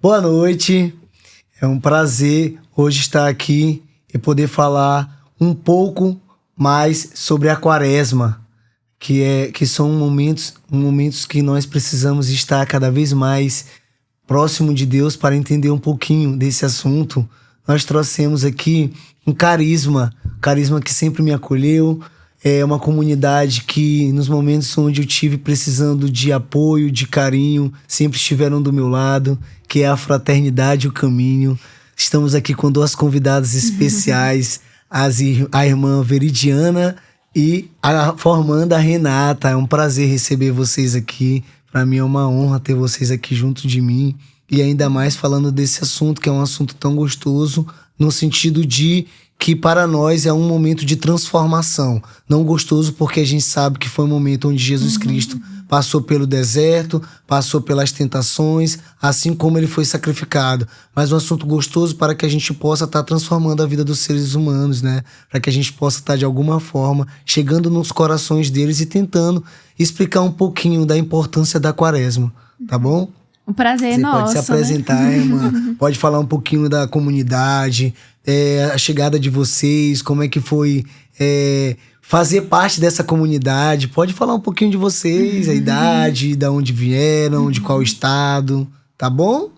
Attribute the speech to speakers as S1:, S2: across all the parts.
S1: Boa noite, é um prazer hoje estar aqui e poder falar um pouco mais sobre a Quaresma, que são momentos que nós precisamos estar cada vez mais próximo de Deus para entender um pouquinho desse assunto. Nós trouxemos aqui um carisma que sempre me acolheu. É uma comunidade que, nos momentos onde eu tive precisando de apoio, de carinho, sempre estiveram do meu lado, que é a Fraternidade e o Caminho. Estamos aqui com duas convidadas especiais, a irmã Veridiana e a formanda Renata. É um prazer receber vocês aqui. Para mim é uma honra ter vocês aqui junto de mim. E ainda mais falando desse assunto, que é um assunto tão gostoso, no sentido de que para nós é um momento de transformação. Não gostoso porque a gente sabe que foi um momento onde Jesus Cristo passou pelo deserto, passou pelas tentações, assim como ele foi sacrificado. Mas um assunto gostoso para que a gente possa estar transformando a vida dos seres humanos, né? Para que a gente possa estar, de alguma forma, chegando nos corações deles e tentando explicar um pouquinho da importância da Quaresma, tá bom?
S2: O prazer é
S1: Você
S2: nosso,
S1: pode se apresentar,
S2: né?
S1: irmã. Pode falar um pouquinho da comunidade, a chegada de vocês, como é que foi fazer parte dessa comunidade. Pode falar um pouquinho de vocês, a idade, de onde vieram, de qual estado, tá bom?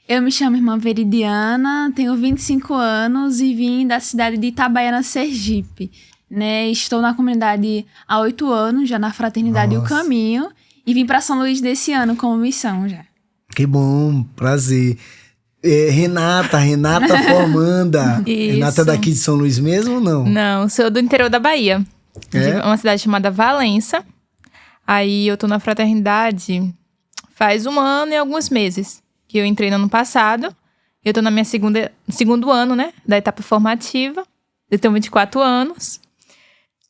S2: Eu me chamo irmã Veridiana, tenho 25 anos e vim da cidade de Itabaiana, Sergipe. Né? Estou na comunidade há 8 anos, já na Fraternidade e o Caminho. E vim para São Luís desse ano como missão já.
S1: Que bom, prazer. Renata Formanda.
S3: Isso.
S1: Renata é daqui de São Luís mesmo ou não?
S3: Não, sou do interior da Bahia. De uma cidade chamada Valença. Aí eu tô na fraternidade faz 1 ano e alguns meses. Que eu entrei no ano passado. Eu tô na minha segundo ano, né? Da etapa formativa. Eu tenho 24 anos.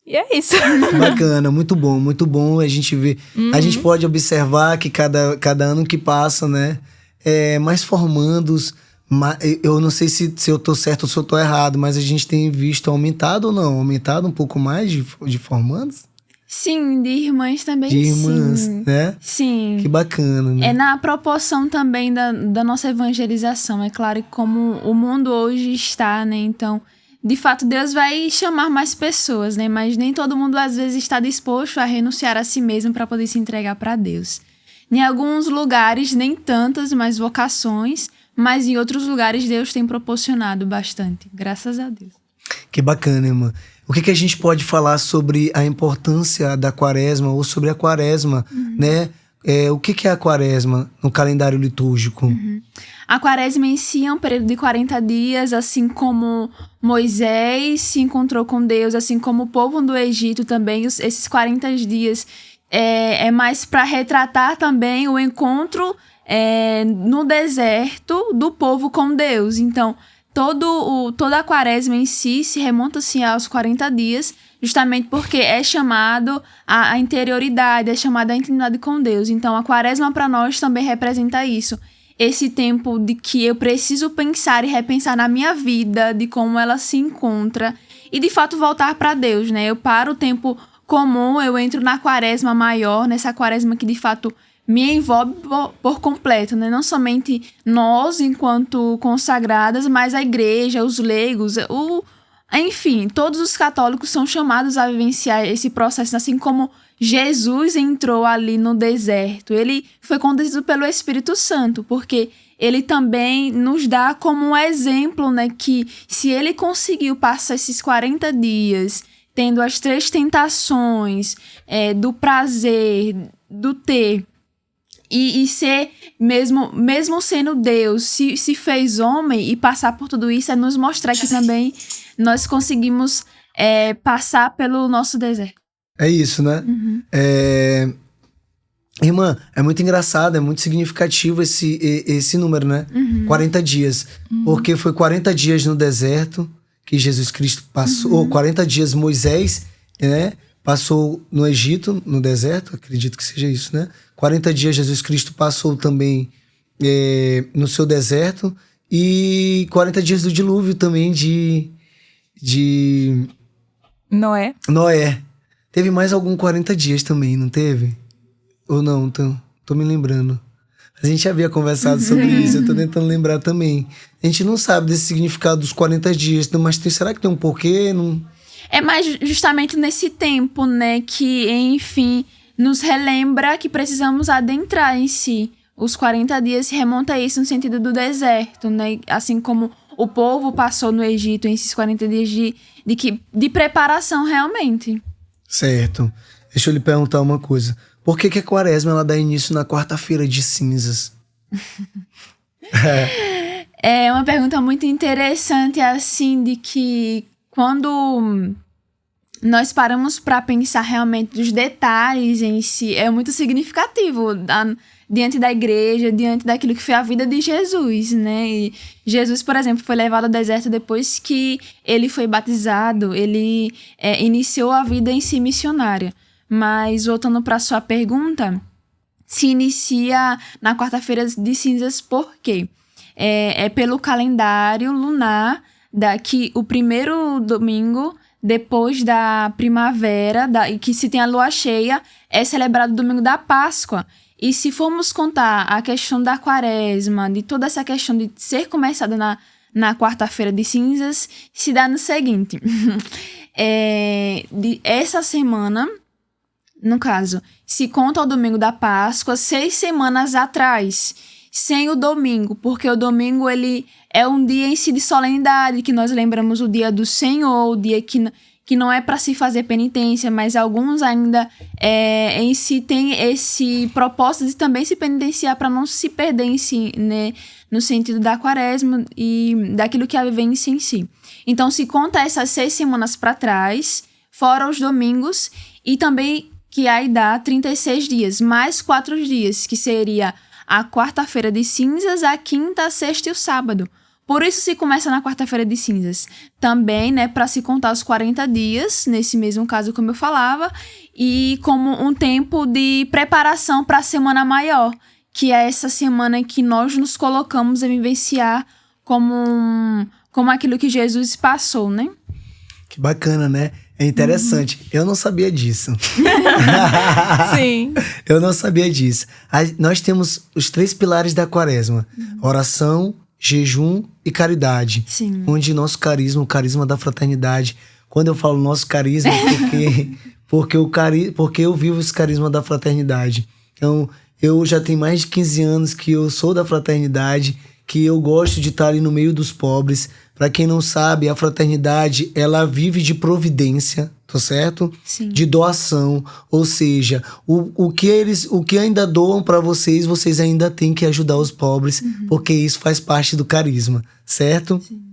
S3: E é isso.
S1: Bacana, muito bom. A gente vê, a gente pode observar que cada ano que passa, né, mais formandos. Eu não sei se eu tô certo ou se eu tô errado, mas a gente tem visto aumentado ou não? Aumentado um pouco mais de formandos?
S2: Sim, de irmãs também,
S1: de irmãs,
S2: sim.
S1: Né?
S2: Sim.
S1: Que bacana, né?
S2: É na proporção também da nossa evangelização. É claro que como o mundo hoje está, né, então... De fato, Deus vai chamar mais pessoas, né? Mas nem todo mundo, às vezes, está disposto a renunciar a si mesmo para poder se entregar para Deus. Em alguns lugares, nem tantas mais vocações, mas em outros lugares, Deus tem proporcionado bastante. Graças a Deus.
S1: Que bacana, irmã. O que a gente pode falar sobre a importância da Quaresma ou sobre a Quaresma, né? O que é a Quaresma no calendário litúrgico?
S2: A Quaresma em si é um período de 40 dias, assim como Moisés se encontrou com Deus, assim como o povo do Egito também. Esses 40 dias é mais para retratar também o encontro no deserto do povo com Deus. Então, toda a Quaresma em si se remonta assim, aos 40 dias, justamente porque é chamado a interioridade, é chamado a intimidade com Deus. Então, a Quaresma para nós também representa isso. Esse tempo de que eu preciso pensar e repensar na minha vida, de como ela se encontra e, de fato, voltar para Deus, né? Eu paro o tempo comum, eu entro na Quaresma maior, nessa Quaresma que, de fato, me envolve por completo, né? Não somente nós, enquanto consagradas, mas a igreja, os leigos, enfim, todos os católicos são chamados a vivenciar esse processo, assim como Jesus entrou ali no deserto. Ele foi conduzido pelo Espírito Santo, porque ele também nos dá como um exemplo, né, que se ele conseguiu passar esses 40 dias tendo as 3 tentações do prazer, do ter, e ser, mesmo sendo Deus, se fez homem e passar por tudo isso, é nos mostrar que também nós conseguimos passar pelo nosso deserto.
S1: É isso, né? Irmã, é muito engraçado, é muito significativo esse número, né? 40 dias. Porque foi 40 dias no deserto que Jesus Cristo passou, 40 dias Moisés, né? Passou no Egito, no deserto, acredito que seja isso, né? 40 dias Jesus Cristo passou também no seu deserto e 40 dias do dilúvio também de
S3: Noé.
S1: Teve mais algum 40 dias também, não teve? Ou não? Tô me lembrando. A gente havia conversado sobre isso, eu tô tentando lembrar também. A gente não sabe desse significado dos 40 dias, mas será que tem um porquê? Não...
S2: É mais justamente nesse tempo, né, que, enfim, nos relembra que precisamos adentrar em si. Os 40 dias se remonta a isso no sentido do deserto, né? Assim como o povo passou no Egito em esses 40 dias de preparação realmente.
S1: Certo. Deixa eu lhe perguntar uma coisa. Por que a quaresma ela dá início na quarta-feira de cinzas?
S2: É uma pergunta muito interessante, assim, de que quando nós paramos para pensar realmente dos detalhes em si, é muito significativo diante da igreja, diante daquilo que foi a vida de Jesus, né? E Jesus, por exemplo, foi levado ao deserto depois que ele foi batizado, ele iniciou a vida em si missionária. Mas, voltando para a sua pergunta, se inicia na quarta-feira de cinzas por quê? É pelo calendário lunar, que o primeiro domingo depois da primavera, e que se tem a lua cheia, é celebrado o domingo da Páscoa. E se formos contar a questão da quaresma, de toda essa questão de ser começada na quarta-feira de cinzas, se dá no seguinte. Essa semana, no caso, se conta o domingo da Páscoa 6 semanas atrás, sem o domingo, porque o domingo ele é um dia em si de solenidade, que nós lembramos o dia do Senhor, o dia que não é para se fazer penitência, mas alguns ainda em si têm esse propósito de também se penitenciar para não se perder em si, né, no sentido da quaresma e daquilo que é a vivência em si. Então se conta essas 6 semanas para trás, fora os domingos, e também que aí dá 36 dias, mais 4 dias, que seria a quarta-feira de cinzas, a quinta, a sexta e o sábado. Por isso se começa na quarta-feira de cinzas. Também, né, para se contar os 40 dias, nesse mesmo caso como eu falava, e como um tempo de preparação para a semana maior, que é essa semana em que nós nos colocamos a vivenciar como aquilo que Jesus passou, né?
S1: Que bacana, né? É interessante. Eu não sabia disso.
S3: Sim.
S1: Eu não sabia disso. Nós temos os 3 pilares da quaresma. Oração, jejum e caridade.
S2: Sim.
S1: Onde nosso carisma, o carisma da fraternidade. Quando eu falo nosso carisma, porque eu vivo esse carisma da fraternidade. Então, eu já tenho mais de 15 anos que eu sou da fraternidade, que eu gosto de estar ali no meio dos pobres. Para quem não sabe, a fraternidade, ela vive de providência, tá certo?
S2: Sim.
S1: De doação, ou seja, o que ainda doam para vocês ainda têm que ajudar os pobres, porque isso faz parte do carisma, certo?
S2: Sim.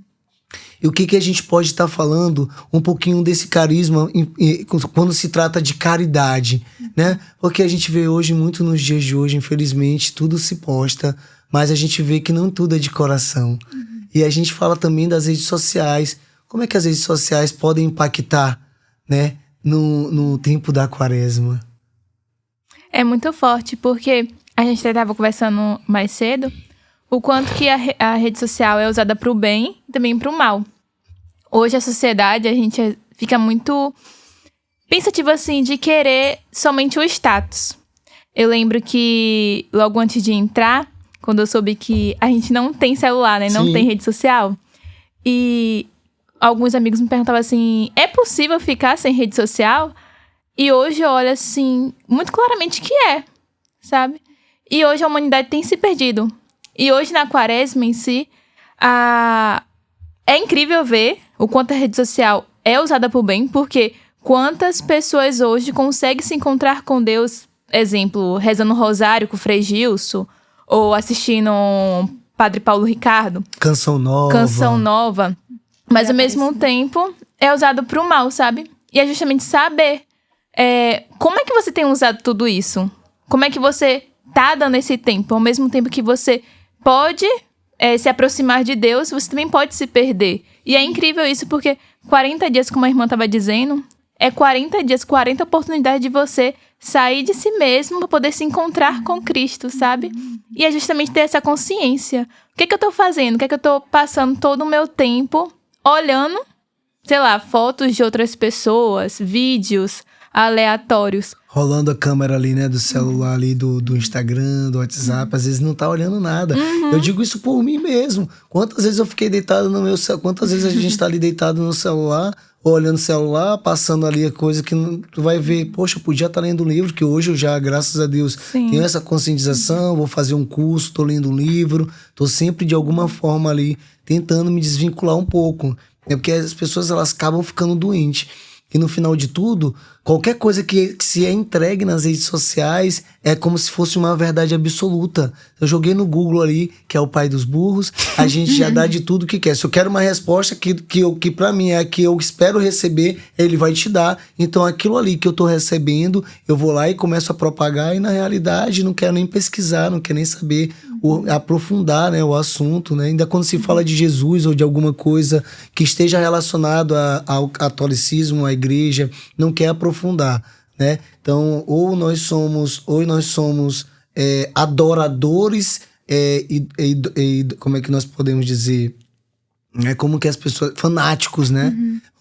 S1: E o que a gente pode estar falando um pouquinho desse carisma quando se trata de caridade, né? Porque a gente vê hoje, muito nos dias de hoje, infelizmente, tudo se posta, mas a gente vê que não tudo é de coração. E a gente fala também das redes sociais. Como é que as redes sociais podem impactar, né, no tempo da quaresma?
S3: É muito forte, porque a gente estava conversando mais cedo, o quanto que a rede social é usada para o bem e também para o mal. Hoje a sociedade, a gente fica muito pensativa assim, de querer somente o status. Eu lembro que logo antes de entrar, quando eu soube que a gente não tem celular, né? Não
S1: Sim.
S3: tem rede social. E alguns amigos me perguntavam assim, é possível ficar sem rede social? E hoje eu olho assim, muito claramente que sabe? E hoje a humanidade tem se perdido. E hoje na quaresma em si, é incrível ver o quanto a rede social é usada por bem, porque quantas pessoas hoje conseguem se encontrar com Deus, exemplo, rezando o rosário com o Frei Gilson, ou assistindo Padre Paulo Ricardo.
S1: Canção nova.
S3: Mas ao mesmo tempo é usado pro mal, sabe? E é justamente saber como é que você tem usado tudo isso. Como é que você tá dando esse tempo. Ao mesmo tempo que você pode se aproximar de Deus, você também pode se perder. E é incrível isso porque 40 dias, como a irmã estava dizendo, é 40 dias, 40 oportunidades de você sair de si mesmo para poder se encontrar com Cristo, sabe? E é justamente ter essa consciência. O que é que eu tô fazendo? O que é que eu tô passando todo o meu tempo olhando, sei lá, fotos de outras pessoas, vídeos, aleatórios.
S1: Rolando a câmera ali, né, do celular ali, do Instagram, do WhatsApp, às vezes não tá olhando nada. Eu digo isso por mim mesmo. Quantas vezes eu fiquei deitado no meu celular, quantas vezes a gente tá ali deitado no celular, ou olhando o celular, passando ali a coisa que tu vai ver, poxa, eu podia estar lendo um livro, que hoje eu já, graças a Deus, tenho essa conscientização, vou fazer um curso, tô lendo um livro, tô sempre de alguma forma ali tentando me desvincular um pouco. É porque as pessoas, elas acabam ficando doentes. E no final de tudo, qualquer coisa que se é entregue nas redes sociais é como se fosse uma verdade absoluta. Eu joguei no Google ali, que é o pai dos burros, a gente já dá de tudo que quer. Se eu quero uma resposta que pra mim é a que eu espero receber, ele vai te dar. Então aquilo ali que eu tô recebendo, eu vou lá e começo a propagar e na realidade não quero nem pesquisar, não quero nem saber, aprofundar, né, o assunto, né? Ainda quando se fala de Jesus ou de alguma coisa que esteja relacionado ao catolicismo, à igreja, não quer aprofundar, né? Então, ou nós somos adoradores como é que nós podemos dizer? É como que as pessoas... fanáticos, né?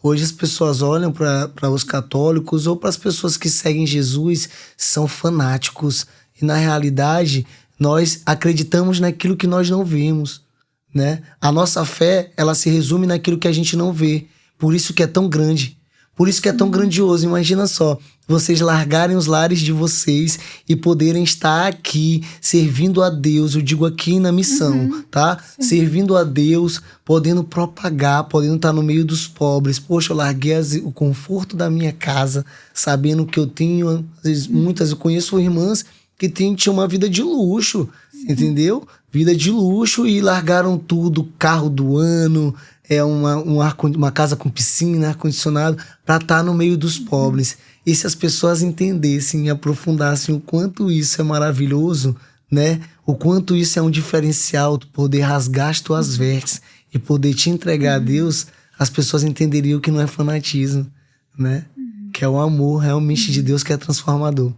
S1: Hoje as pessoas olham para os católicos ou para as pessoas que seguem Jesus, são fanáticos. E na realidade, nós acreditamos naquilo que nós não vimos, né? A nossa fé, ela se resume naquilo que a gente não vê. Por isso que é tão grande. Por isso que é tão grandioso. Imagina só, vocês largarem os lares de vocês e poderem estar aqui servindo a Deus. Eu digo aqui na missão, tá? Servindo a Deus, podendo propagar, podendo estar no meio dos pobres. Poxa, eu larguei o conforto da minha casa, sabendo que eu tenho, às vezes, eu conheço irmãs que tinham uma vida de luxo, entendeu? Vida de luxo e largaram tudo, carro do ano, uma casa com piscina, ar-condicionado, para estar no meio dos pobres. E se as pessoas entendessem e aprofundassem o quanto isso é maravilhoso, né? O quanto isso é um diferencial, poder rasgar as tuas vestes e poder te entregar a Deus, as pessoas entenderiam que não é fanatismo, né? Que é o amor realmente de Deus que é transformador.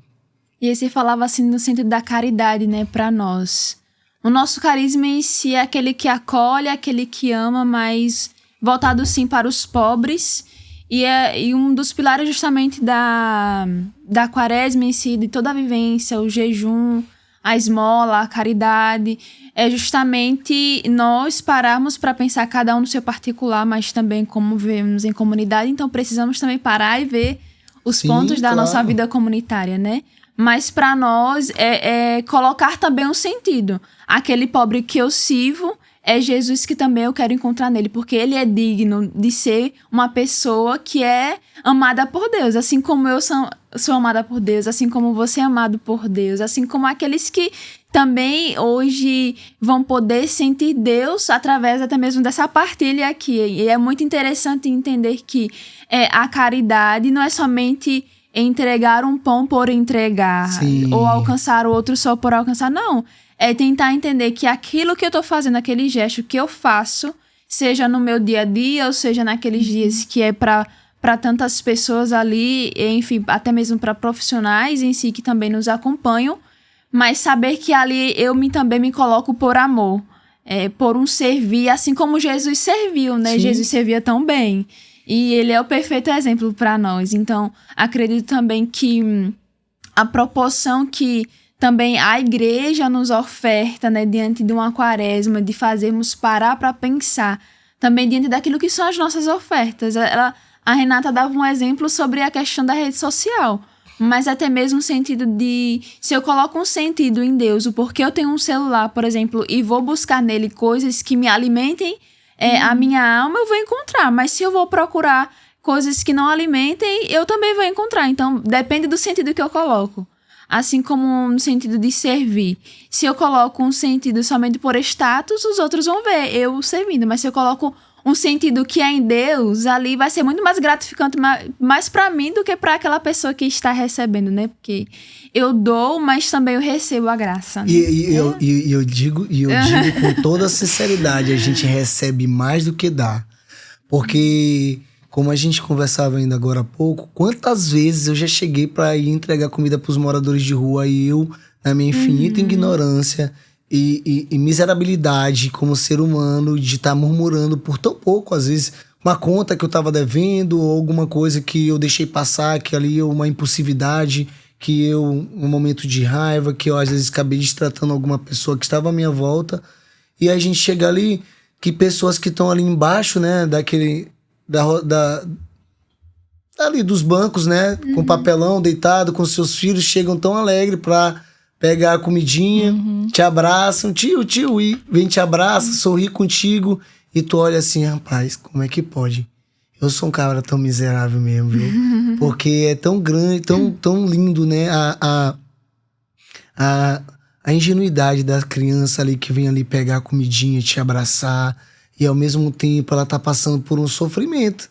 S2: E aí você falava assim no sentido da caridade, né, para nós. O nosso carisma em si é aquele que acolhe, aquele que ama, mas voltado sim para os pobres. E um dos pilares justamente da quaresma em si, de toda a vivência, o jejum, a esmola, a caridade, é justamente nós pararmos para pensar cada um no seu particular, mas também como vivemos em comunidade. Então precisamos também parar e ver os pontos da nossa vida comunitária, né? Mas para nós é colocar também um sentido. Aquele pobre que eu sirvo é Jesus que também eu quero encontrar nele, porque ele é digno de ser uma pessoa que é amada por Deus, assim como eu sou amada por Deus, assim como você é amado por Deus, assim como aqueles que também hoje vão poder sentir Deus através até mesmo dessa partilha aqui. E é muito interessante entender que a caridade não é somente entregar um pão por entregar, ou alcançar o outro só por alcançar, não. É tentar entender que aquilo que eu tô fazendo, aquele gesto que eu faço, seja no meu dia a dia, ou seja naqueles dias que é para tantas pessoas ali, enfim, até mesmo para profissionais em si que também nos acompanham, mas saber que ali também me coloco por amor, por um servir, assim como Jesus serviu, né? Sim. Jesus servia tão bem. E ele é o perfeito exemplo para nós. Então, acredito também que a proporção que também a igreja nos oferta, né, diante de uma quaresma, de fazermos parar para pensar, também diante daquilo que são as nossas ofertas. A Renata dava um exemplo sobre a questão da rede social, mas até mesmo no sentido de, se eu coloco um sentido em Deus, o porquê eu tenho um celular, por exemplo, e vou buscar nele coisas que me alimentem a minha alma, eu vou encontrar. Mas se eu vou procurar coisas que não alimentem, eu também vou encontrar. Então, depende do sentido que eu coloco. Assim como no sentido de servir. Se eu coloco um sentido somente por status, os outros vão ver eu servindo. Mas se eu coloco um sentido que é em Deus, ali vai ser muito mais gratificante, mais para mim do que para aquela pessoa que está recebendo, né? Porque eu dou, mas também eu recebo a graça. Né?
S1: E eu digo com toda sinceridade, a gente recebe mais do que dá. Porque, como a gente conversava ainda agora há pouco, quantas vezes eu já cheguei para ir entregar comida para os moradores de rua e eu, na minha infinita ignorância e miserabilidade como ser humano, de estar murmurando por tão pouco, às vezes, uma conta que eu tava devendo, ou alguma coisa que eu deixei passar, que ali uma impulsividade, um momento de raiva, que eu às vezes acabei destratando alguma pessoa que estava à minha volta. E aí a gente chega ali, que pessoas que estão ali embaixo, né, ali dos bancos, né, com papelão, deitado, com seus filhos, chegam tão alegres pra pegar a comidinha, te abraçam, tio, e vem te abraça, sorri contigo, e tu olha assim, rapaz, como é que pode? Eu sou um cara tão miserável mesmo, viu? Porque é tão grande, tão lindo, né? A ingenuidade da criança ali que vem ali pegar a comidinha, te abraçar, e ao mesmo tempo ela tá passando por um sofrimento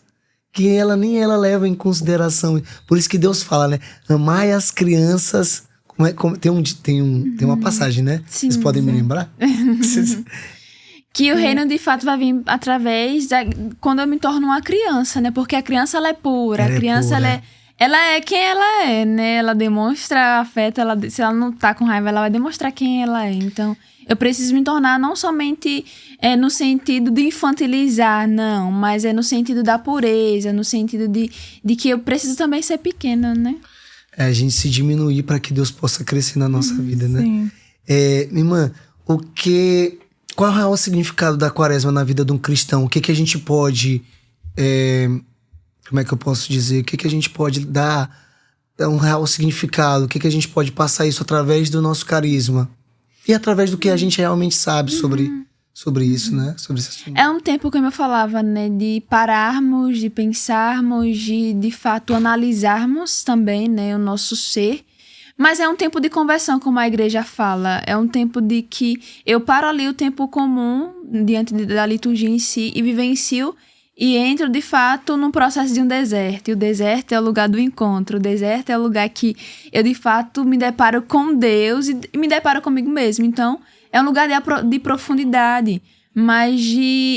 S1: que nem ela leva em consideração. Por isso que Deus fala, né? Amai as crianças. Tem uma passagem, né?
S2: Sim,
S1: vocês podem me lembrar?
S2: Que o reino de fato vai vir através quando eu me torno uma criança, né? Porque a criança ela é pura, a criança ela é quem ela é, né? Ela demonstra afeto, se ela não tá com raiva, ela vai demonstrar quem ela é. Então, eu preciso me tornar não somente no sentido de infantilizar, não, mas é no sentido da pureza, no sentido de que eu preciso também ser pequena, né?
S1: A gente se diminuir para que Deus possa crescer na nossa vida, né?
S3: Sim.
S1: Minha irmã, qual é o significado da quaresma na vida de um cristão? O que a gente pode... como é que eu posso dizer? O que a gente pode dar um real significado? O que a gente pode passar isso através do nosso carisma? E através do que a gente realmente sabe sobre isso, né? Sobre esse assunto.
S2: É um tempo, como eu falava, né? De pararmos, de pensarmos, de fato analisarmos também, né? O nosso ser. Mas é um tempo de conversão, como a igreja fala. É um tempo de que eu paro ali o tempo comum, diante da liturgia em si, e vivencio, e entro, de fato, num processo de um deserto. E o deserto é o lugar do encontro. O deserto é o lugar que eu, de fato, me deparo com Deus e me deparo comigo mesmo. Então, é um lugar de profundidade. Mas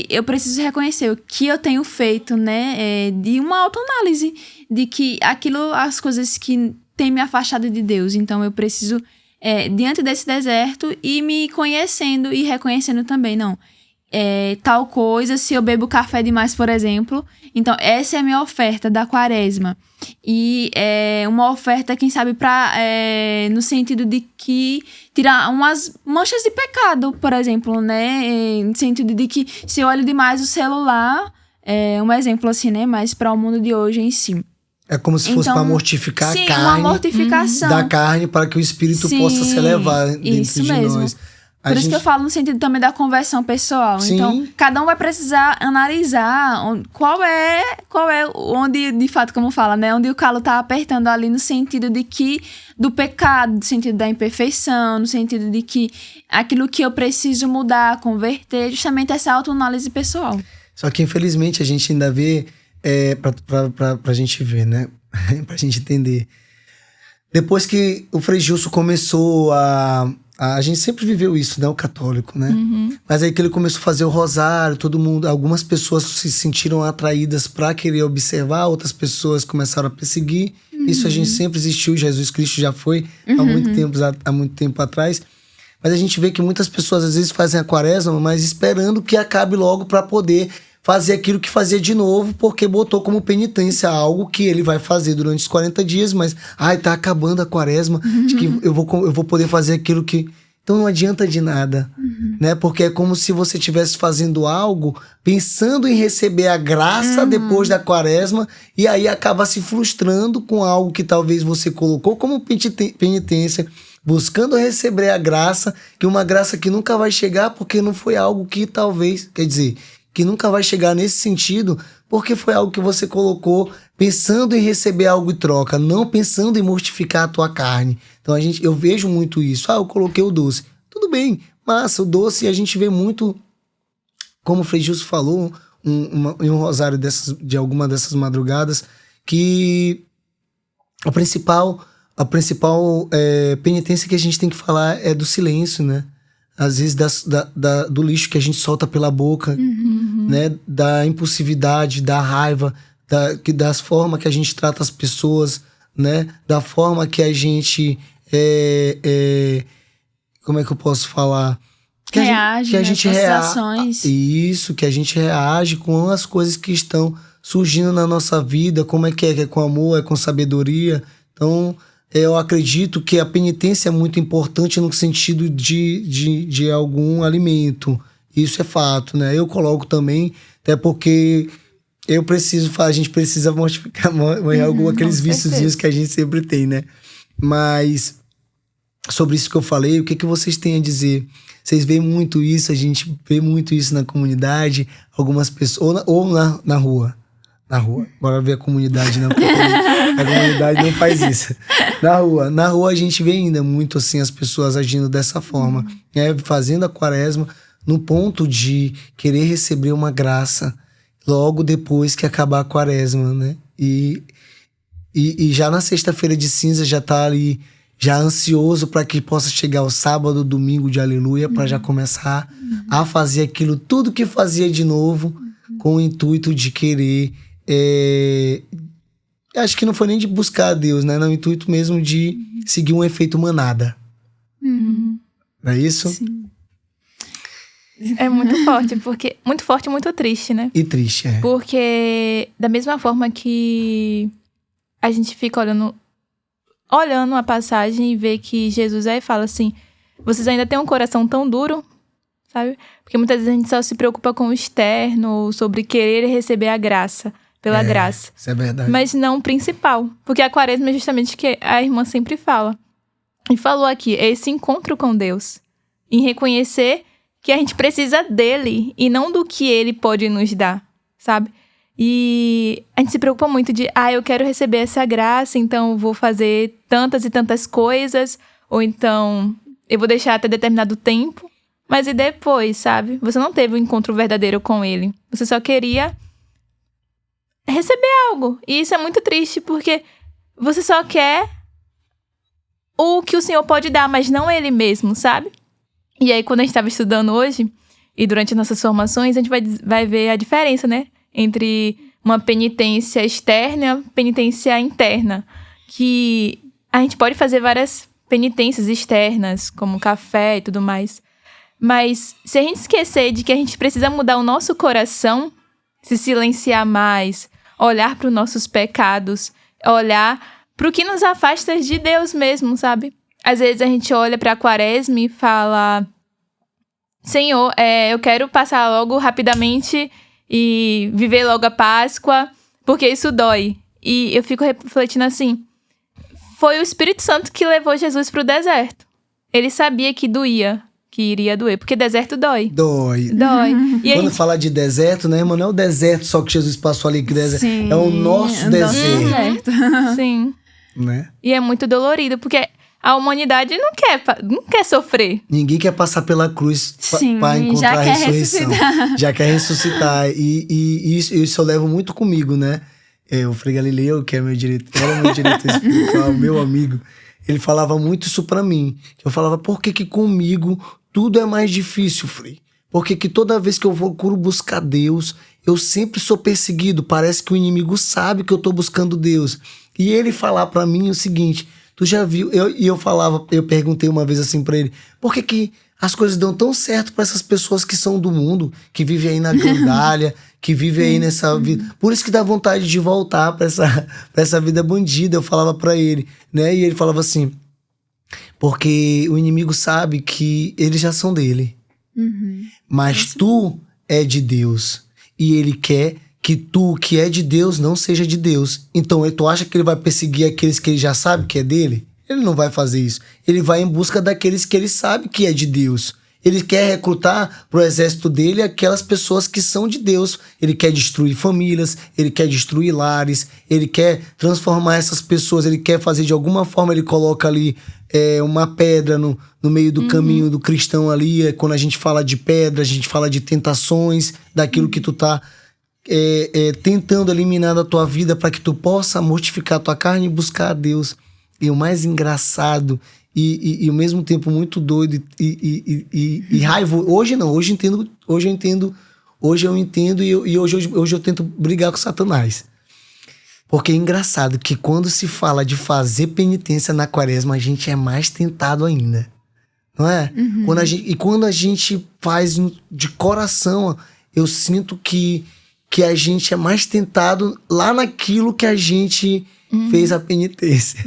S2: eu preciso reconhecer o que eu tenho feito, né? De uma autoanálise. De que as coisas que têm me afastado de Deus. Então, eu preciso, diante desse deserto, ir me conhecendo e reconhecendo também, não. Tal coisa, se eu bebo café demais, por exemplo. Então, essa é a minha oferta da quaresma. E é uma oferta, quem sabe, no sentido de que tirar umas manchas de pecado, por exemplo, né? No sentido de que se eu olho demais o celular, um exemplo assim, né? Mas para o mundo de hoje em si.
S1: É como se fosse para mortificar a carne.
S2: Uma mortificação
S1: da carne para que o espírito possa se elevar dentro
S2: isso
S1: de
S2: mesmo.
S1: nós.
S2: Por isso que eu falo no sentido também da conversão pessoal.
S1: Sim.
S2: Então, cada um vai precisar analisar qual é onde, de fato, como fala, né? Onde o calo tá apertando ali no sentido de que do pecado, no sentido da imperfeição, no sentido de que aquilo que eu preciso mudar, converter, justamente essa autoanálise pessoal.
S1: Só que, infelizmente, a gente ainda vê, pra gente ver, né? Pra gente entender. Depois que o Frei Gilson começou a gente sempre viveu isso, né? O católico, né? Mas aí que ele começou a fazer o rosário, algumas pessoas se sentiram atraídas para querer observar, outras pessoas começaram a perseguir. Isso a gente sempre existiu, Jesus Cristo já foi há muito tempo atrás. Mas a gente vê que muitas pessoas às vezes fazem a quaresma, mas esperando que acabe logo para poder fazer aquilo que fazia de novo, porque botou como penitência algo que ele vai fazer durante os 40 dias, mas tá acabando a quaresma, acho que eu vou poder fazer aquilo que... Então não adianta de nada, né? Porque é como se você estivesse fazendo algo pensando em receber a graça depois da quaresma, e aí acaba se frustrando com algo que talvez você colocou como penitência, buscando receber a graça, que uma graça que nunca vai chegar porque não foi algo que talvez... Quer dizer... que nunca vai chegar nesse sentido, porque foi algo que você colocou pensando em receber algo em troca, não pensando em mortificar a tua carne. Então eu vejo muito isso. Eu coloquei o doce. Tudo bem, massa, o doce a gente vê muito, como o Frei Gilson falou, em um rosário de alguma dessas madrugadas, que a principal penitência que a gente tem que falar é do silêncio, né? Às vezes do lixo que a gente solta pela boca, né? Da impulsividade, da raiva, das formas que a gente trata as pessoas, né? Da forma que a gente... como é que eu posso falar?
S2: reage
S1: a gente
S2: ações.
S1: Isso, que a gente reage com as coisas que estão surgindo na nossa vida, como é que é com amor, é com sabedoria. Então, eu acredito que a penitência é muito importante no sentido de algum alimento. Isso é fato, né? Eu coloco também, até porque a gente precisa mortificar aqueles viciozinhos que a gente sempre tem, né? Mas, sobre isso que eu falei, o que vocês têm a dizer? Vocês veem muito isso, a gente vê muito isso na comunidade, algumas pessoas, ou na rua. Na rua. Bora ver a comunidade, não, porque a comunidade não faz isso. Na rua a gente vê ainda muito assim as pessoas agindo dessa forma, né? Fazendo a quaresma no ponto de querer receber uma graça logo depois que acabar a quaresma, né? E já na sexta-feira de cinza já tá ali, já ansioso para que possa chegar o sábado, domingo de aleluia, para já começar a fazer aquilo tudo que fazia de novo, com o intuito de querer... acho que não foi nem de buscar a Deus, né? No intuito mesmo de seguir um efeito manada. Não é isso?
S2: Sim.
S3: É muito forte, porque... Muito forte e muito triste, né?
S1: E triste, é.
S3: Porque da mesma forma que a gente fica olhando a passagem e vê que Jesus aí fala assim, vocês ainda têm um coração tão duro, sabe? Porque muitas vezes a gente só se preocupa com o externo, sobre querer receber a graça, pela graça.
S1: Isso é verdade.
S3: Mas não o principal. Porque a quaresma é justamente o que a irmã sempre fala. E falou aqui, é esse encontro com Deus. Em reconhecer que a gente precisa dele e não do que ele pode nos dar, sabe? E a gente se preocupa muito de, eu quero receber essa graça, então eu vou fazer tantas e tantas coisas, ou então eu vou deixar até determinado tempo. Mas e depois, sabe? Você não teve um encontro verdadeiro com ele. Você só queria receber algo. E isso é muito triste, porque você só quer o que o Senhor pode dar, mas não ele mesmo, sabe? E aí, quando a gente estava estudando hoje, e durante nossas formações, a gente vai ver a diferença, né? Entre uma penitência externa e uma penitência interna. Que a gente pode fazer várias penitências externas, como café e tudo mais. Mas se a gente esquecer de que a gente precisa mudar o nosso coração, se silenciar mais, olhar para os nossos pecados, olhar para o que nos afasta de Deus mesmo, sabe? Às vezes a gente olha para a quaresma e fala, Senhor, eu quero passar logo rapidamente e viver logo a Páscoa, porque isso dói. E eu fico refletindo assim, foi o Espírito Santo que levou Jesus para o deserto. Ele sabia que doía, que iria doer, porque deserto dói.
S1: Dói.
S3: E
S1: quando fala de deserto, né, irmão? Não é o deserto só que Jesus passou ali, que deserto.
S2: Sim,
S1: é o nosso deserto.
S3: Sim.
S1: Né?
S3: E é muito dolorido, porque a humanidade não quer sofrer.
S1: Ninguém quer passar pela cruz para encontrar a ressurreição. Já quer ressuscitar. E isso eu levo muito comigo, né? O Frei Galileu, que é meu diretor espiritual, meu amigo, ele falava muito isso pra mim. Eu falava, por que comigo tudo é mais difícil, Frei? Por que toda vez que eu procuro buscar Deus, eu sempre sou perseguido? Parece que o inimigo sabe que eu tô buscando Deus. E ele falar pra mim o seguinte, tu já viu? Eu perguntei uma vez assim pra ele, por que as coisas dão tão certo pra essas pessoas que são do mundo, que vivem aí na gandalha, que vivem aí nessa vida? Por isso que dá vontade de voltar pra essa vida bandida, eu falava pra ele, né? E ele falava assim, porque o inimigo sabe que eles já são dele. Mas tu é de Deus. E ele quer que tu, que é de Deus, não seja de Deus. Então, tu acha que ele vai perseguir aqueles que ele já sabe que é dele? Ele não vai fazer isso. Ele vai em busca daqueles que ele sabe que é de Deus. Ele quer recrutar pro exército dele aquelas pessoas que são de Deus. Ele quer destruir famílias, ele quer destruir lares, ele quer transformar essas pessoas, ele quer fazer de alguma forma, ele coloca ali uma pedra no meio do caminho do cristão ali. Quando a gente fala de pedra, a gente fala de tentações, daquilo que tu tá tentando eliminar da tua vida para que tu possa mortificar a tua carne e buscar a Deus. E o mais engraçado e ao mesmo tempo muito doido e raiva. Hoje não, hoje eu entendo e hoje eu tento brigar com Satanás. Porque é engraçado que quando se fala de fazer penitência na quaresma, a gente é mais tentado ainda. não é? Quando a gente faz de coração, eu sinto que a gente é mais tentado lá naquilo que a gente fez a penitência.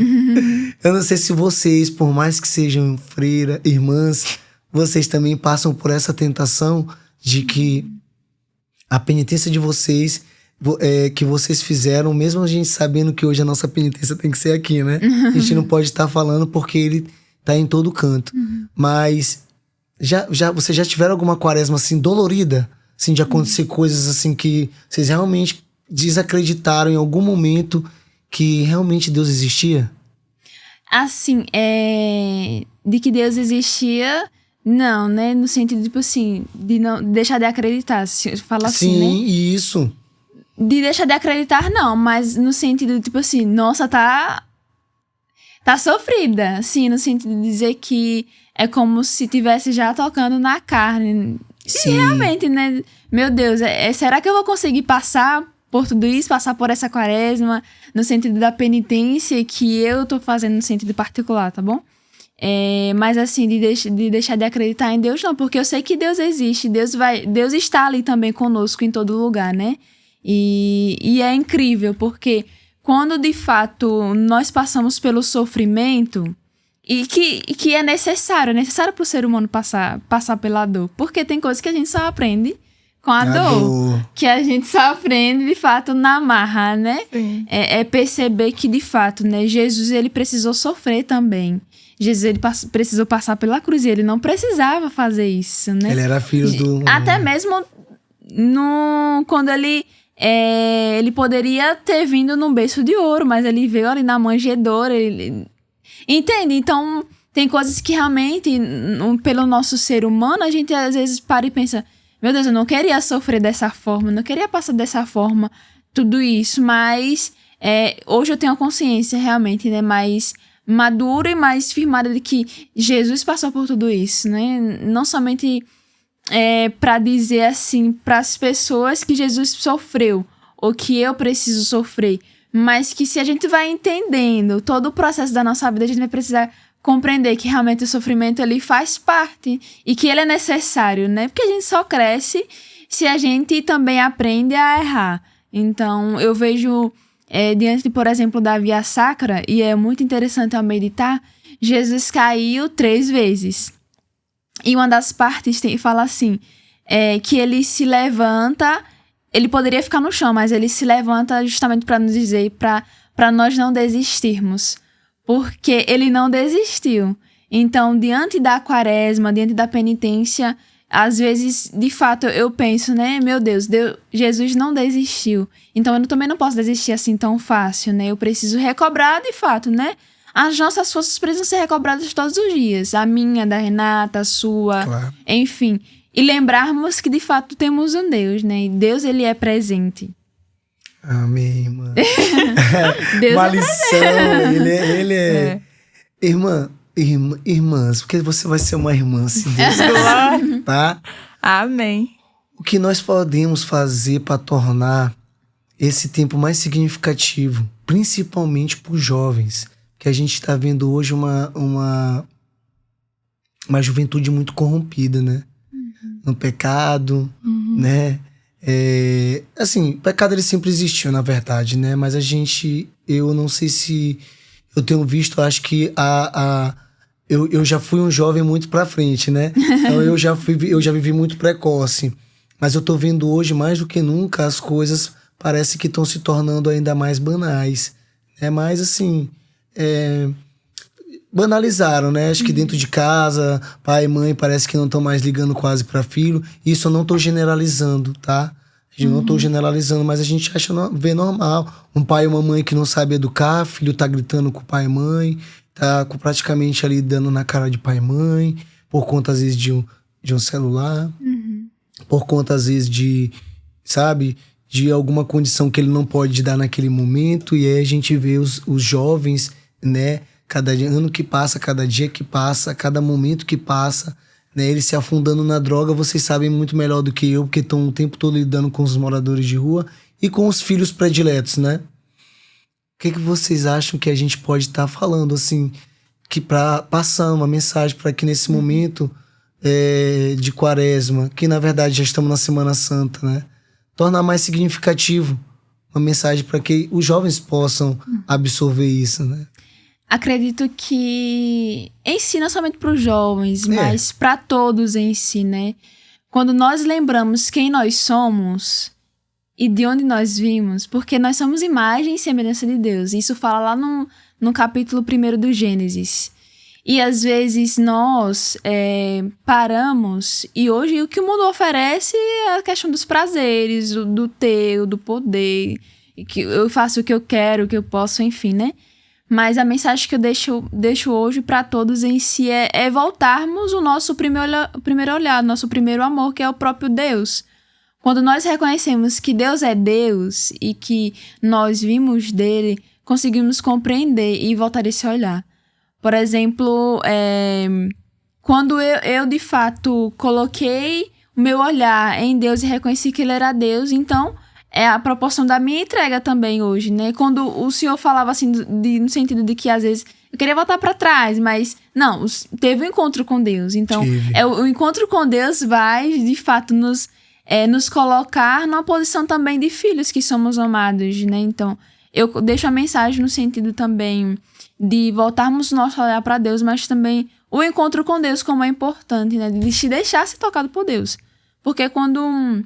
S1: Eu não sei se vocês, por mais que sejam freira, irmãs, vocês também passam por essa tentação de que a penitência de vocês, que vocês fizeram, mesmo a gente sabendo que hoje a nossa penitência tem que ser aqui, né? A gente não pode estar falando porque ele tá em todo canto. Mas vocês já tiveram alguma quaresma assim dolorida? Assim, de acontecer coisas assim que vocês realmente desacreditaram em algum momento que realmente Deus existia?
S2: Assim, de que Deus existia, não, né? No sentido, tipo assim, de não deixar de acreditar, se fala assim, né?
S1: Sim, isso.
S2: De deixar de acreditar, não, mas no sentido, tipo assim, nossa, tá sofrida, assim, no sentido de dizer que é como se tivesse já tocando na carne.
S1: Sim.
S2: E realmente, né? Meu Deus, será que eu vou conseguir passar por tudo isso, passar por essa quaresma, no sentido da penitência que eu tô fazendo no sentido particular, tá bom? Mas assim, de deixar de acreditar em Deus, não, porque eu sei que Deus existe, Deus está ali também conosco em todo lugar, né? E é incrível, porque quando de fato nós passamos pelo sofrimento, e que é necessário para o ser humano passar pela dor, porque tem coisas que a gente só aprende com a dor, que a gente só aprende de fato na marra, né? É perceber que de fato, né, Jesus ele precisou sofrer também. Jesus ele precisou passar pela cruz e ele não precisava fazer isso, né?
S1: Ele era filho do...
S2: Até mesmo quando ele poderia ter vindo num berço de ouro, mas ele veio ali na manjedoura, entende? Então, tem coisas que realmente, pelo nosso ser humano, a gente às vezes para e pensa, meu Deus, eu não queria sofrer dessa forma, eu não queria passar dessa forma, tudo isso, mas hoje eu tenho a consciência realmente, né, mais madura e mais firmada de que Jesus passou por tudo isso, né? Não somente para dizer assim para as pessoas que Jesus sofreu ou que eu preciso sofrer, mas que se a gente vai entendendo todo o processo da nossa vida, a gente vai precisar compreender que realmente o sofrimento ele faz parte e que ele é necessário, né? Porque a gente só cresce se a gente também aprende a errar. Então, eu vejo diante, por exemplo, da Via Sacra, e é muito interessante ao meditar, Jesus caiu 3 vezes. E uma das partes fala assim, que ele se levanta, ele poderia ficar no chão, mas ele se levanta justamente para nos dizer, para nós não desistirmos. Porque ele não desistiu. Então, diante da quaresma, diante da penitência, às vezes, de fato, eu penso, né? Meu Deus, Jesus não desistiu. Então, eu também não posso desistir assim tão fácil, né? Eu preciso recobrar, de fato, né? As nossas forças precisam ser recobradas todos os dias. A minha, da Renata, a sua, claro. Enfim. E lembrarmos que, de fato, temos um Deus, né? E Deus, ele é presente.
S1: Amém, irmã.
S2: Deus
S1: uma lição. Ele é... Irmãs, porque você vai ser uma irmã, se Deus quiser, tá?
S3: Amém.
S1: O que nós podemos fazer para tornar esse tempo mais significativo, principalmente para os jovens, que a gente está vendo hoje uma juventude muito corrompida, né? No pecado, né? Assim, o pecado ele sempre existiu, na verdade, né? Mas eu não sei se eu tenho visto, acho que eu já fui um jovem muito pra frente, né? Então eu já vivi muito precoce. Mas eu tô vendo hoje, mais do que nunca, as coisas parece que estão se tornando ainda mais banais. Mas assim, banalizaram, né? Acho que dentro de casa, pai e mãe parece que não estão mais ligando quase para filho. Isso eu não tô generalizando, tá? Eu não tô generalizando, mas a gente vê normal. Um pai e uma mãe que não sabe educar, filho tá gritando com o pai e mãe, tá praticamente ali dando na cara de pai e mãe, por conta às vezes de um celular, por conta às vezes de alguma condição que ele não pode dar naquele momento. E aí a gente vê os jovens, né? Cada ano que passa, cada dia que passa, cada momento que passa, né, eles se afundando na droga. Vocês sabem muito melhor do que eu, porque estão o tempo todo lidando com os moradores de rua e com os filhos prediletos, né? O que vocês acham que a gente pode estar falando, assim, que para passar uma mensagem para que nesse momento de quaresma, que na verdade já estamos na Semana Santa, né? Tornar mais significativo uma mensagem para que os jovens possam absorver isso, né?
S2: Acredito que ensina somente para os jovens, mas para todos em si, né? Quando nós lembramos quem nós somos e de onde nós vimos, porque nós somos imagem e semelhança de Deus. Isso fala lá no capítulo 1 do Gênesis. E às vezes nós paramos, e hoje o que o mundo oferece é a questão dos prazeres, do ter, do poder, que eu faço o que eu quero, o que eu posso, enfim, né? Mas a mensagem que eu deixo hoje para todos em si é voltarmos o nosso primeiro olhar, nosso primeiro amor, que é o próprio Deus. Quando nós reconhecemos que Deus é Deus e que nós vimos dele, conseguimos compreender e voltar esse olhar. Por exemplo, quando eu de fato coloquei o meu olhar em Deus e reconheci que ele era Deus, então é a proporção da minha entrega também hoje, né? Quando o Senhor falava assim, no sentido de que às vezes eu queria voltar para trás, mas não, teve um encontro com Deus. Então, o encontro com Deus vai, de fato, nos colocar numa posição também de filhos que somos amados, né? Então, eu deixo a mensagem no sentido também de voltarmos o nosso olhar para Deus, mas também o encontro com Deus como é importante, né? De se deixar ser tocado por Deus. Porque quando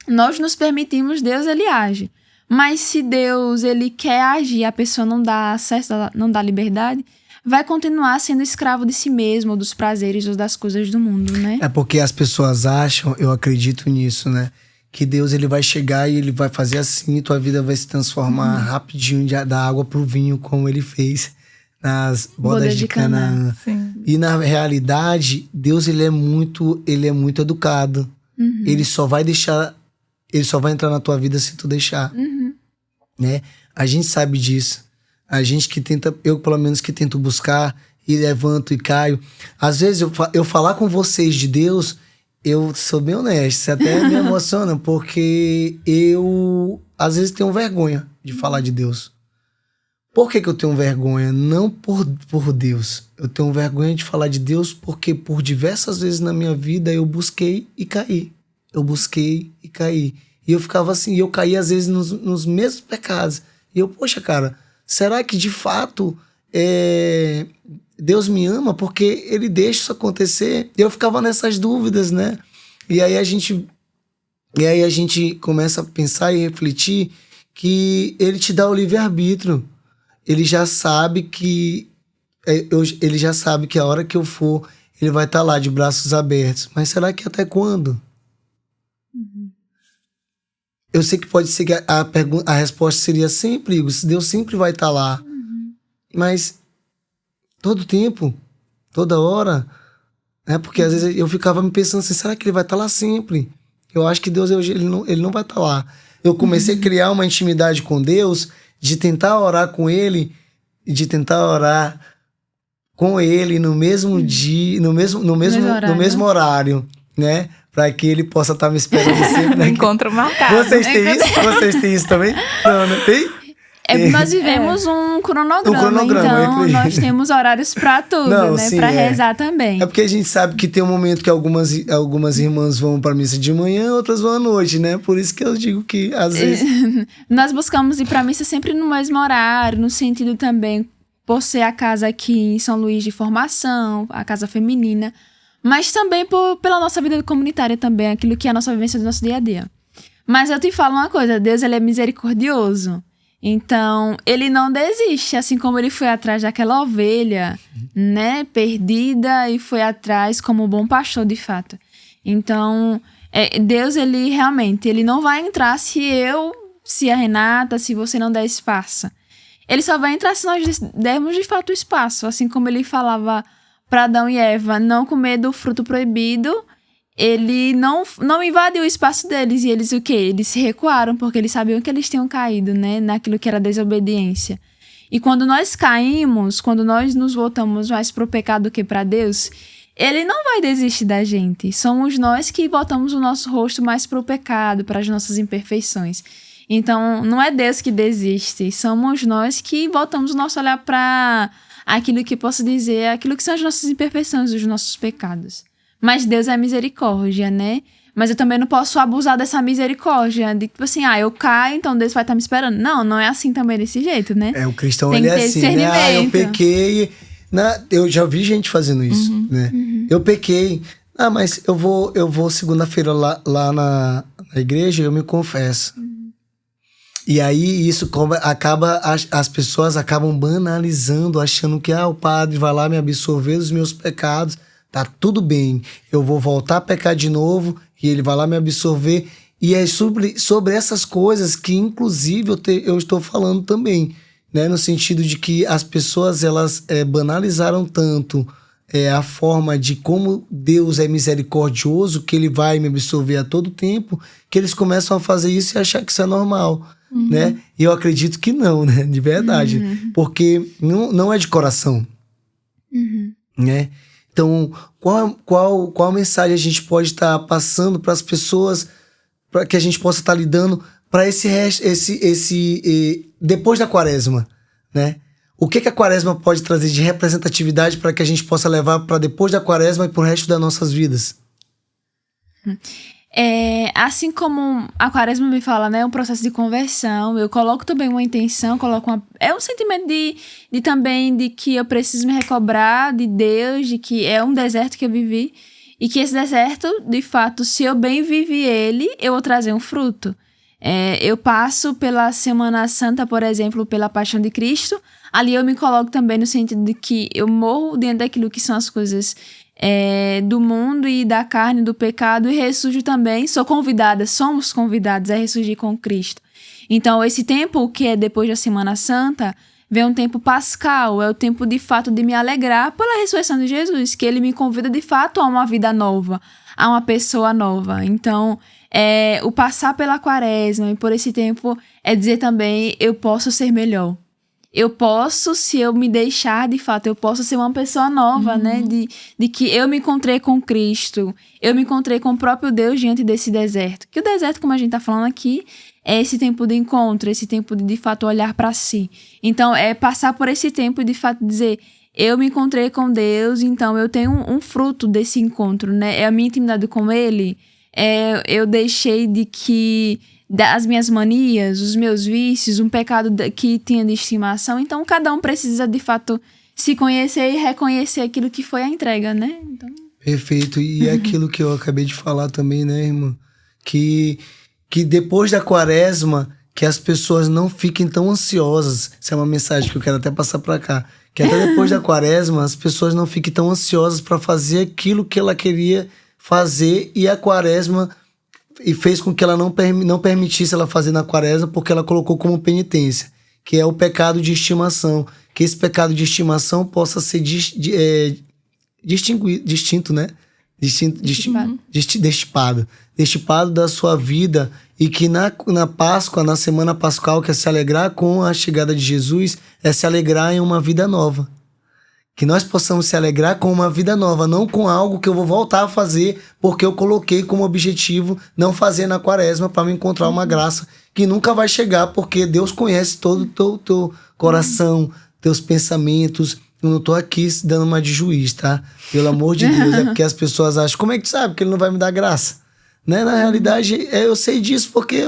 S2: nós nos permitimos, Deus, ele age. Mas se Deus, ele quer agir, a pessoa não dá acesso, não dá liberdade, vai continuar sendo escravo de si mesmo, ou dos prazeres, ou das coisas do mundo, né?
S1: É porque as pessoas acham, eu acredito nisso, né? Que Deus, ele vai chegar e ele vai fazer assim, e tua vida vai se transformar rapidinho da água pro vinho, como ele fez nas bodas de Canaã. E na realidade, Deus, ele é muito educado. Ele só vai entrar na tua vida se tu deixar. Né? A gente sabe disso. A gente que tenta, eu pelo menos que tento buscar e levanto e caio. Às vezes eu falar com vocês de Deus, eu sou bem honesto, isso até me emociona, porque eu às vezes tenho vergonha de falar de Deus. Por que eu tenho vergonha? Não por Deus. Eu tenho vergonha de falar de Deus porque por diversas vezes na minha vida eu busquei e caí. Eu busquei e caí. E eu ficava assim, eu caí às vezes nos mesmos pecados. E eu, poxa, cara, será que de fato Deus me ama? Porque ele deixa isso acontecer. E eu ficava nessas dúvidas, né? E aí a gente começa a pensar e refletir que ele te dá o livre-arbítrio. Ele já sabe que a hora que eu for, ele vai estar lá de braços abertos. Mas será que até quando? Eu sei que pode ser que a resposta seria sempre, Deus sempre vai estar lá. Mas todo tempo, toda hora, né? Porque às vezes eu ficava me pensando assim, será que ele vai estar lá sempre? Eu acho que Deus hoje ele não vai estar lá. Eu comecei a criar uma intimidade com Deus, de tentar orar com ele, e de tentar orar com ele no mesmo dia, no mesmo horário, né? Para que ele possa estar me esperando sempre. Né?
S3: Encontro marcado.
S1: Vocês têm isso? Vocês têm isso também? Não tem?
S2: Nós vivemos um cronograma, então nós temos horários para tudo, né? Para rezar também.
S1: É porque a gente sabe que tem um momento que algumas irmãs vão para missa de manhã, outras vão à noite, né? Por isso que eu digo que às vezes...
S2: Nós buscamos ir para missa sempre no mesmo horário, no sentido também, por ser a casa aqui em São Luís de formação, a casa feminina, mas também pela nossa vida comunitária também, aquilo que é a nossa vivência do nosso dia a dia. Mas eu te falo uma coisa, Deus, ele é misericordioso. Então, ele não desiste, assim como ele foi atrás daquela ovelha, né, perdida, e foi atrás como um bom pastor, de fato. Então, Deus, ele realmente, ele não vai entrar se a Renata, se você não der espaço. Ele só vai entrar se nós dermos, de fato, o espaço. Assim como ele falava para Adão e Eva não comer do fruto proibido, ele não invadiu o espaço deles. E eles o quê? Eles se recuaram, porque eles sabiam que eles tinham caído, né? Naquilo que era desobediência. E quando nós caímos, quando nós nos voltamos mais pro pecado do que para Deus, ele não vai desistir da gente. Somos nós que voltamos o nosso rosto mais pro pecado, para as nossas imperfeições. Então, não é Deus que desiste. Somos nós que voltamos o nosso olhar para aquilo que posso dizer, aquilo que são as nossas imperfeições, os nossos pecados. Mas Deus é misericórdia, né? Mas eu também não posso abusar dessa misericórdia. De tipo assim, eu caio, então Deus vai estar me esperando. Não é assim também desse jeito, né?
S1: O cristão,
S2: tem
S1: ele
S2: que
S1: é
S2: ter
S1: assim, né? Eu pequei. Eu já vi gente fazendo isso, né? Eu pequei. Mas eu vou segunda-feira lá na igreja e eu me confesso. E aí isso acaba, as pessoas acabam banalizando, achando que o padre vai lá me absorver dos meus pecados, tá tudo bem, eu vou voltar a pecar de novo e ele vai lá me absorver. E é sobre essas coisas que, inclusive, eu estou falando também, né? No sentido de que as pessoas, elas banalizaram tanto a forma de como Deus é misericordioso, que ele vai me absorver a todo tempo, que eles começam a fazer isso e achar que isso é normal, né? E eu acredito que não, né? De verdade. Porque não é de coração, né? Então, qual mensagem a gente pode estar passando para as pessoas, para que a gente possa estar lidando para depois da quaresma, né? O que a quaresma pode trazer de representatividade para que a gente possa levar para depois da quaresma e para o resto das nossas vidas?
S2: Assim como a quaresma me fala, né? Um processo de conversão. Eu coloco também uma intenção, um sentimento de também de que eu preciso me recobrar de Deus, de que é um deserto que eu vivi. E que esse deserto, de fato, se eu bem vivi ele, eu vou trazer um fruto. Eu passo pela Semana Santa, por exemplo, pela Paixão de Cristo. Ali eu me coloco também no sentido de que eu morro dentro daquilo que são as coisas do mundo e da carne, do pecado, e ressurjo também. Somos convidados a ressurgir com Cristo. Então, esse tempo que é depois da Semana Santa, vem um tempo pascal, é o tempo de fato de me alegrar pela ressurreição de Jesus, que ele me convida de fato a uma vida nova, a uma pessoa nova. Então, o passar pela quaresma e por esse tempo é dizer também, eu posso ser melhor. Eu posso, se eu me deixar, de fato, eu posso ser uma pessoa nova, né? De que eu me encontrei com Cristo, eu me encontrei com o próprio Deus diante desse deserto. Que o deserto, como a gente tá falando aqui, é esse tempo de encontro, esse tempo de fato, olhar para si. Então, é passar por esse tempo e, de fato, dizer, eu me encontrei com Deus, então eu tenho um fruto desse encontro, né? É a minha intimidade com Ele. Eu deixei de que... as minhas manias, os meus vícios, um pecado que tinha de estimação. Então, cada um precisa, de fato, se conhecer e reconhecer aquilo que foi a entrega, né? Então...
S1: Perfeito. E é aquilo que eu acabei de falar também, né, irmã? Que depois da quaresma, que as pessoas não fiquem tão ansiosas. Essa é uma mensagem que eu quero até passar para cá. Que até depois da quaresma, as pessoas não fiquem tão ansiosas para fazer aquilo que ela queria fazer, e a quaresma... e fez com que ela não permitisse ela fazer na quaresma, porque ela colocou como penitência, que é o pecado de estimação. Que esse pecado de estimação possa ser distinto, né? Destipado da sua vida, e que na Páscoa, na Semana Pascal, que é se alegrar com a chegada de Jesus, é se alegrar em uma vida nova. Que nós possamos se alegrar com uma vida nova, não com algo que eu vou voltar a fazer porque eu coloquei como objetivo não fazer na quaresma para me encontrar uma graça que nunca vai chegar, porque Deus conhece todo o teu coração, teus pensamentos. Eu não tô aqui dando uma de juiz, tá? Pelo amor de Deus, é porque as pessoas acham, como é que tu sabe que ele não vai me dar graça? Né? Na realidade, eu sei disso porque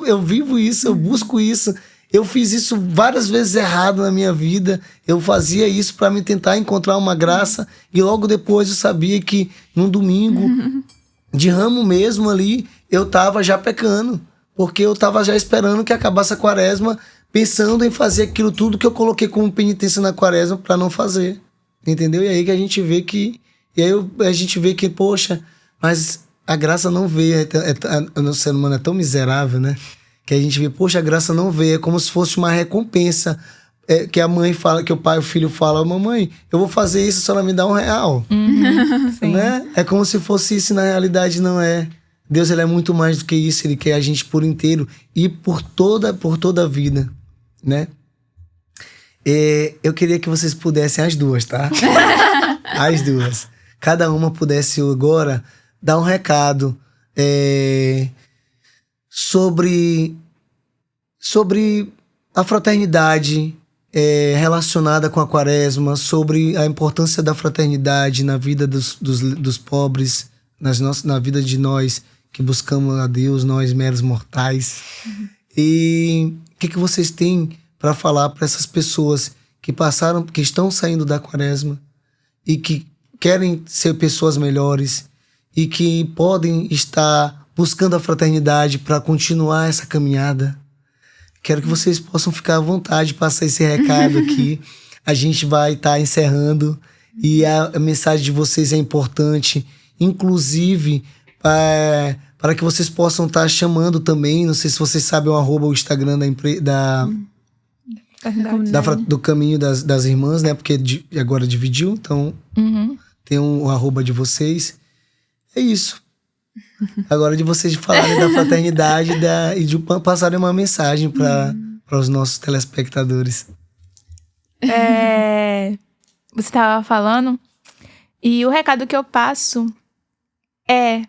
S1: eu vivo isso, eu busco isso. Eu fiz isso várias vezes errado na minha vida. Eu fazia isso para me tentar encontrar uma graça. E logo depois eu sabia que num domingo, de ramo mesmo ali, eu tava já pecando. Porque eu tava já esperando que acabasse a quaresma, pensando em fazer aquilo tudo que eu coloquei como penitência na quaresma para não fazer. Entendeu? E aí que a gente vê que... poxa, mas a graça não veio. O ser humano é tão miserável, né? Que a gente vê, poxa, a graça não veio. É como se fosse uma recompensa. Que a mãe fala, que o filho fala, mamãe, eu vou fazer isso, se ela me dá R$1. Né? É como se fosse isso, e na realidade não é. Deus, ele é muito mais do que isso. Ele quer a gente por inteiro e por toda a vida, né? Eu queria que vocês pudessem, as duas, tá? As duas. Cada uma pudesse agora dar um recado sobre a fraternidade, relacionada com a quaresma, sobre a importância da fraternidade na vida dos pobres, na vida de nós que buscamos a Deus, nós meros mortais. E o que vocês têm para falar para essas pessoas que estão saindo da quaresma e que querem ser pessoas melhores e que podem estar buscando a fraternidade para continuar essa caminhada? Quero que vocês possam ficar à vontade de passar esse recado aqui. A gente vai estar encerrando e a mensagem de vocês é importante, inclusive para que vocês possam estar chamando também. Não sei se vocês sabem o Instagram do Caminho das Irmãs, né? Porque agora dividiu, então tem um arroba de vocês. É isso. Agora de vocês falarem da fraternidade e de passarem uma mensagem para os nossos telespectadores.
S3: Você estava falando, e o recado que eu passo é: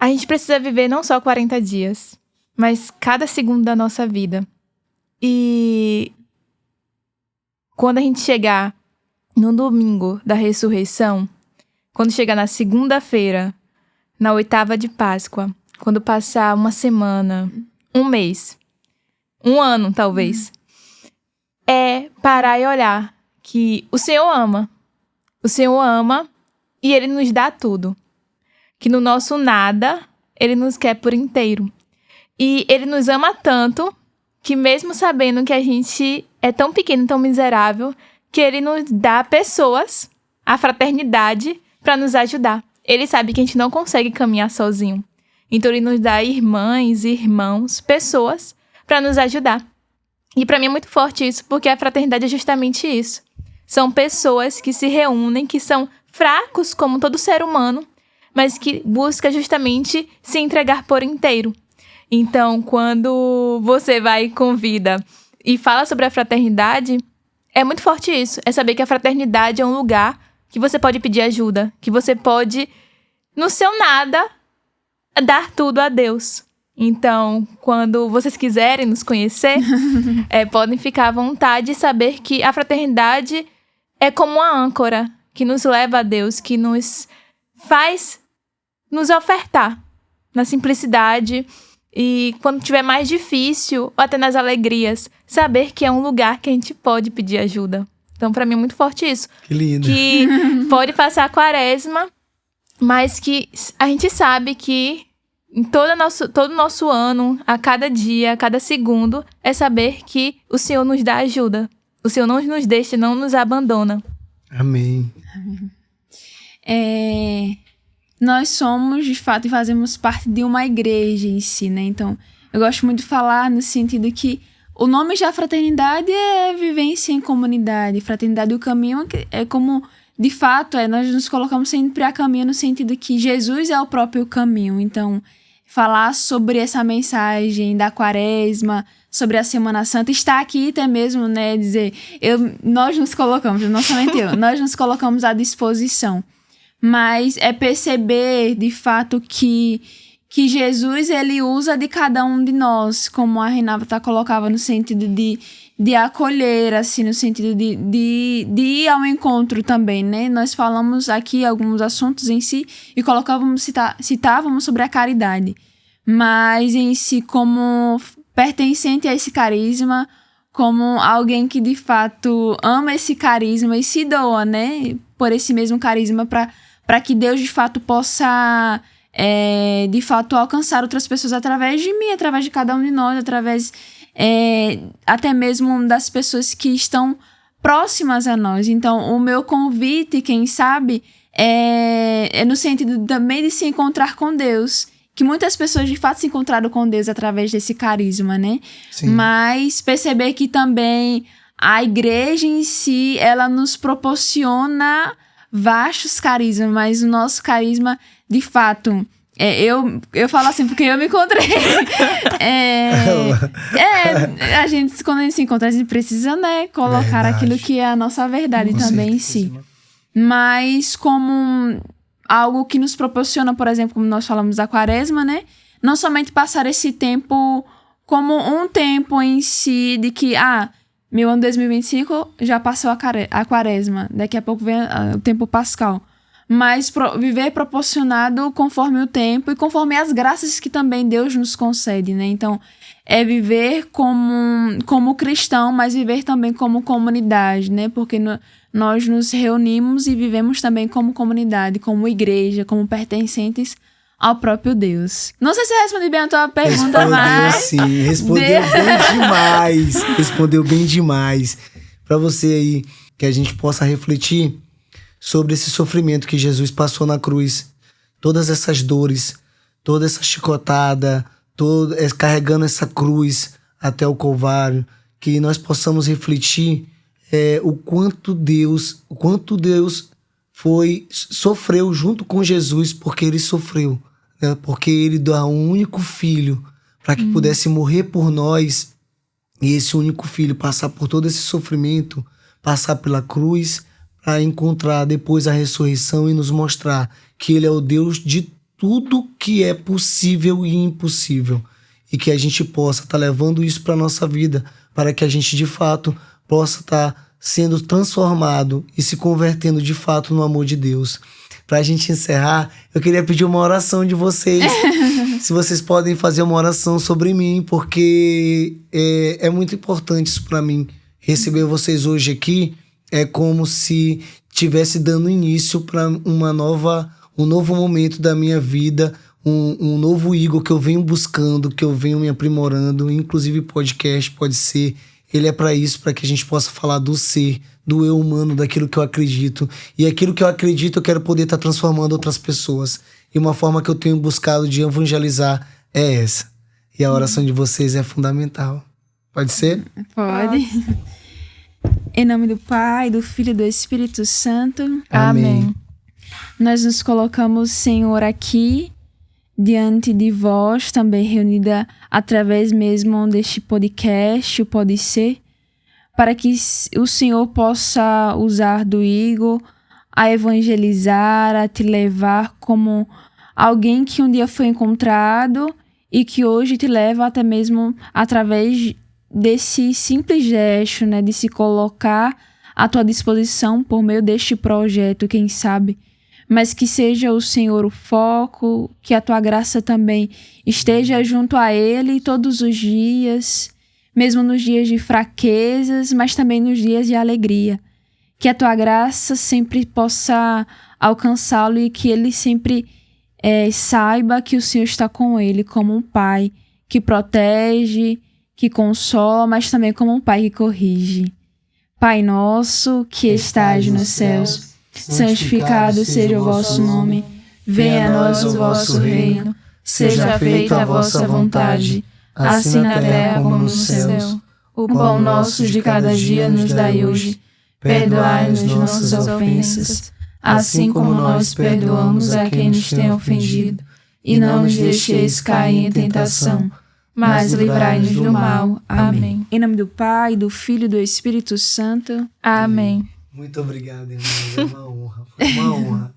S3: a gente precisa viver não só 40 dias, mas cada segundo da nossa vida. E quando a gente chegar no domingo da ressurreição, quando chegar na segunda-feira, na 8ª de Páscoa, quando passar uma semana, um mês, um ano talvez, é parar e olhar que o Senhor ama. O Senhor ama e Ele nos dá tudo. Que no nosso nada, Ele nos quer por inteiro. E Ele nos ama tanto que mesmo sabendo que a gente é tão pequeno, tão miserável, que Ele nos dá pessoas, a fraternidade, para nos ajudar. Ele sabe que a gente não consegue caminhar sozinho. Então Ele nos dá irmãs, irmãos, pessoas para nos ajudar. E para mim é muito forte isso, porque a fraternidade é justamente isso. São pessoas que se reúnem, que são fracos como todo ser humano, mas que busca justamente se entregar por inteiro. Então, quando você vai e convida e fala sobre a fraternidade, é muito forte isso. É saber que a fraternidade é um lugar que você pode pedir ajuda, que você pode, no seu nada, dar tudo a Deus. Então, quando vocês quiserem nos conhecer, podem ficar à vontade e saber que a fraternidade é como uma âncora que nos leva a Deus, que nos faz nos ofertar na simplicidade e quando tiver mais difícil, ou até nas alegrias, saber que é um lugar que a gente pode pedir ajuda. Então, pra mim é muito forte isso.
S1: Que lindo.
S3: Que pode passar a quaresma, mas que a gente sabe que em todo o nosso ano, a cada dia, a cada segundo, é saber que o Senhor nos dá ajuda. O Senhor não nos deixa, não nos abandona.
S1: Amém.
S2: Nós somos, de fato, e fazemos parte de uma igreja em si, né? Então, eu gosto muito de falar no sentido que o nome da fraternidade é vivência em comunidade. Fraternidade e o caminho é como, de fato, nós nos colocamos sempre a caminho no sentido que Jesus é o próprio caminho. Então, falar sobre essa mensagem da quaresma, sobre a Semana Santa, está aqui até mesmo, né? Dizer, nós nos colocamos, não somente nós nos colocamos à disposição. Mas é perceber, de fato, que Jesus, ele usa de cada um de nós, como a Renata colocava, no sentido de acolher, assim, no sentido de ir ao encontro também, né? Nós falamos aqui alguns assuntos em si e citávamos sobre a caridade. Mas em si, como pertencente a esse carisma, como alguém que, de fato, ama esse carisma e se doa, né? Por esse mesmo carisma para que Deus, de fato, possa, de fato, alcançar outras pessoas através de mim, através de cada um de nós, através até mesmo das pessoas que estão próximas a nós. Então, o meu convite, quem sabe, é no sentido também de se encontrar com Deus, que muitas pessoas, de fato, se encontraram com Deus através desse carisma, né?
S1: Sim.
S2: Mas perceber que também a igreja em si, ela nos proporciona vastos carismas, mas o nosso carisma, de fato, eu falo assim porque eu me encontrei. A gente, quando a gente se encontra, a gente precisa, né, colocar aquilo que é a nossa verdade também em si. Mas como algo que nos proporciona, por exemplo, como nós falamos da quaresma, né, não somente passar esse tempo como um tempo em si de que, Meu ano 2025 já passou a quaresma. Daqui a pouco vem o tempo pascal. Mas viver proporcionado conforme o tempo e conforme as graças que também Deus nos concede, né? Então, é viver como cristão, mas viver também como comunidade, né? Porque nós nos reunimos e vivemos também como comunidade, como igreja, como pertencentes ao próprio Deus. Não sei se eu respondi bem a tua pergunta, mas...
S1: Sim, respondeu bem demais. Respondeu bem demais. Para você aí, que a gente possa refletir sobre esse sofrimento que Jesus passou na cruz. Todas essas dores, toda essa chicotada, carregando essa cruz até o Calvário. Que nós possamos refletir o quanto Deus sofreu junto com Jesus, porque ele sofreu. Né? Porque ele deu um único filho para que pudesse morrer por nós. E esse único filho passar por todo esse sofrimento, passar pela cruz, para encontrar depois a ressurreição e nos mostrar que ele é o Deus de tudo que é possível e impossível. E que a gente possa estar levando isso para a nossa vida, para que a gente de fato possa estar sendo transformado e se convertendo de fato no amor de Deus. Para a gente encerrar, eu queria pedir uma oração de vocês. Se vocês podem fazer uma oração sobre mim, porque é muito importante isso para mim. Receber vocês hoje aqui é como se estivesse dando início para um novo momento da minha vida, um novo Igor que eu venho buscando, que eu venho me aprimorando, inclusive podcast pode ser. Ele é para isso, para que a gente possa falar do ser, do eu humano, daquilo que eu acredito. E aquilo que eu acredito eu quero poder estar transformando outras pessoas. E uma forma que eu tenho buscado de evangelizar é essa. E a oração de vocês é fundamental. Pode ser?
S2: Pode. Em nome do Pai, do Filho e do Espírito Santo.
S3: Amém.
S2: Nós nos colocamos, Senhor, aqui diante de vós, também reunida através mesmo deste podcast, o Pode Ser, para que o Senhor possa usar do Igor a evangelizar, a te levar como alguém que um dia foi encontrado e que hoje te leva até mesmo através desse simples gesto, né, de se colocar à tua disposição por meio deste projeto, quem sabe, mas que seja o Senhor o foco, que a tua graça também esteja junto a Ele todos os dias, mesmo nos dias de fraquezas, mas também nos dias de alegria, que a tua graça sempre possa alcançá-lo e que ele sempre saiba que o Senhor está com ele como um pai que protege, que consola, mas também como um pai que corrige. Pai nosso, que estais nos céus, santificado seja o vosso nome. Venha a nós o vosso reino. Seja feita a vossa vontade, assim na terra como no céu. O pão nosso de cada dia nos dai hoje. Perdoai-nos nossas ofensas, assim como nós perdoamos a quem nos tem ofendido. E não nos deixeis cair em tentação, mas livrai-nos do mal. Amém. Em nome do Pai, do Filho e do Espírito Santo.
S3: Amém.
S1: Muito obrigado, irmãos. É uma honra. Foi uma honra.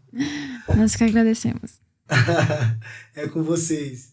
S2: Nós que agradecemos.
S1: É com vocês.